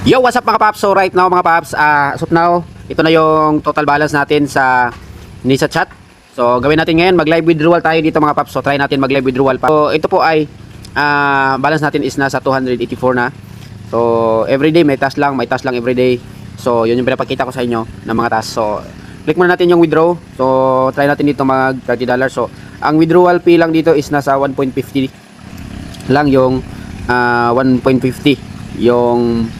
Yo, what's up mga paps? So right now mga paps, as of now, ito na yung total balance natin sa Nisa Chat. So gawin natin ngayon, mag live withdrawal tayo dito mga paps. So try natin mag live withdrawal pa. So ito po ay balance natin is nasa 284 na. So everyday may task lang everyday. So yun yung pinapakita ko sa inyo ng mga task. So click muna natin yung withdraw. So try natin dito mag $30. So ang withdrawal fee lang dito is nasa 1.50 lang yung 1.50 yung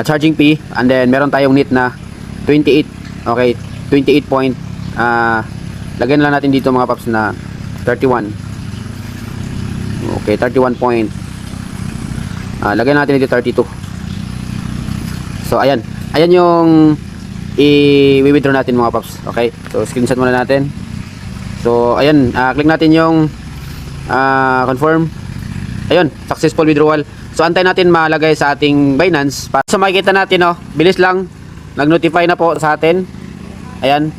charging fee, and then meron tayong net na 28. Okay, 28 point, lagyan lang natin dito mga paps na 31. Okay, 31 point, lagyan natin dito 32. So ayan yung i-withdraw natin mga paps. Okay, so screenshot muna natin. So ayan, click natin yung confirm. Ayun, successful withdrawal. So antay natin malagay sa ating Binance para so makikita natin, oh, bilis lang, nag-notify na po sa atin. Ayan.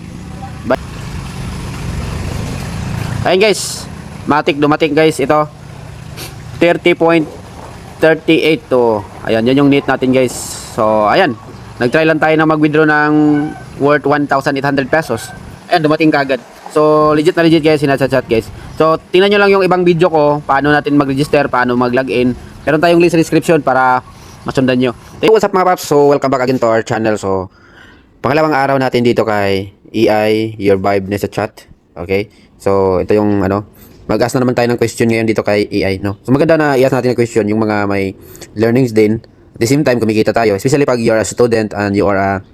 Ayan guys, dumating guys, ito 30.38 to. Ayan, yun yung net natin guys. So ayan, nag-try lang tayo na mag-withdraw ng worth 1,800 pesos. Ayan, dumating kagad. So legit na legit guys, sinachat guys. So tingnan nyo lang yung ibang video ko, paano natin mag-register, paano mag-login. Meron tayong link sa description para masundan nyo. Hey, what's up mga paps? So welcome back again to our channel. So pangalawang araw natin dito kay EI Your Vibe Nisa Chat. Okay, so ito yung mag-ask na naman tayo ng question ngayon dito kay EI, no? So maganda na i-ask natin ng question yung mga may learnings din. At the same time kumikita tayo, especially pag you're a student and you are a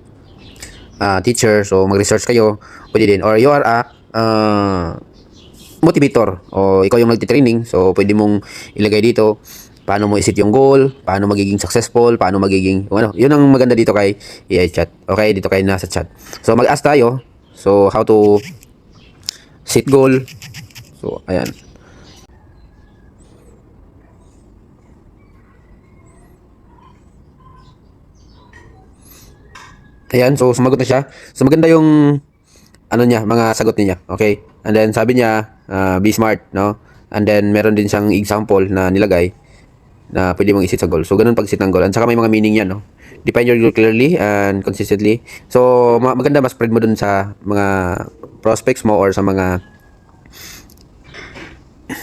teacher. So mag-research kayo, pwede din. Or you are a motivator, o ikaw yung nagtitraining, so pwede mong ilagay dito paano mo i-set yung goal, paano magiging successful, paano magiging yun ang maganda dito kay EI Chat. Okay, dito kay Nasa Chat. So mag-ask tayo, so how to set goal. So ayan, so sumagot na siya. So maganda yung mga sagot niya. Okay, and then sabi niya, be smart, no? And then meron din siyang example na nilagay na pwede mong iset sa goal. So ganun pag set ng goal. And saka may mga meaning yan, no? Define your goal clearly and consistently. So maganda mas spread mo dun sa mga prospects mo or sa mga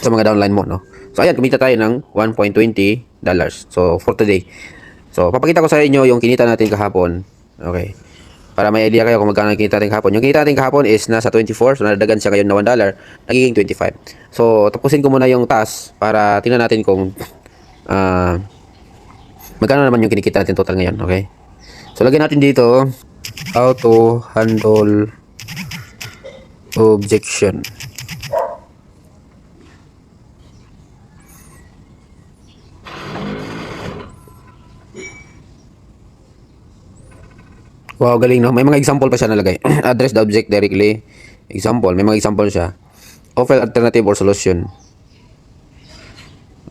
downline mo, no? So ayan, kumita tayo ng $1.20 so for today. So papakita ko sa inyo yung kinita natin kahapon. Okay, para may idea kayo kung magkano kinita natin kahapon. Yung kinita natin kahapon is nasa 24. So nadagdagan siya ngayon na $1, nagiging 25. So tapusin ko muna yung task para tingnan natin kung magkano naman yung kinikita natin total ngayon. Okay, so lagyan natin dito how to handle objection. Wow, galing, no? May mga example pa siya nalagay. Address the object directly. Example, may mga example siya. Offer alternative or solution.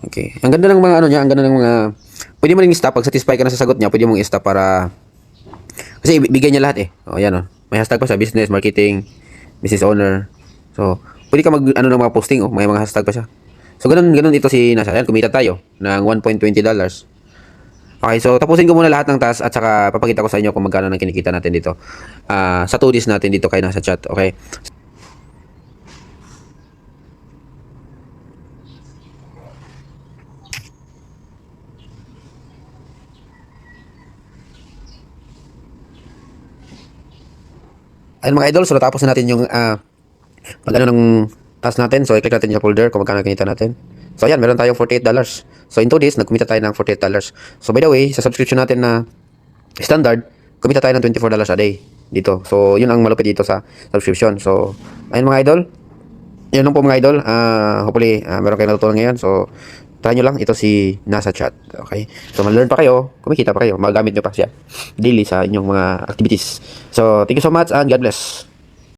Okay. Ang ganda ng mga niya, ang ganda ng mga pwede mo ring i-stop pag satisfy ka na sa sagot niya, pwede mong i-stop para kasi ibigay niya lahat eh. Oh, ayan, oh. May hashtag pa siya, business, marketing, business owner. So, pwede ka mag ng mga posting, oh, may mga hashtag pa siya. So, ganun ito si Nasa. Ayan, kumita tayo ng $1.20. Okay, so tapusin ko muna lahat ng task at saka papakita ko sa inyo kung magkano nang kinikita natin dito sa 2 days natin dito kay Nasa Chat. Okay, ayun mga idol, so natapos na natin yung ng task natin. So i-click natin yung folder kung magkano kinita natin. So ayan, meron tayong $48. So in 2 days, nagkumita tayo ng $48. So by the way, sa subscription natin na standard, kumita tayo ng $24 a day dito. So yun ang malupit dito sa subscription. So ayun mga idol, yun lang po mga idol. Hopefully, meron kayong natutunan ngayon. So try nyo lang, ito si Nasa Chat. Okay, so ma-learn pa kayo, kumikita pa kayo, magamit nyo pa siya daily sa inyong mga activities. So thank you so much and God bless.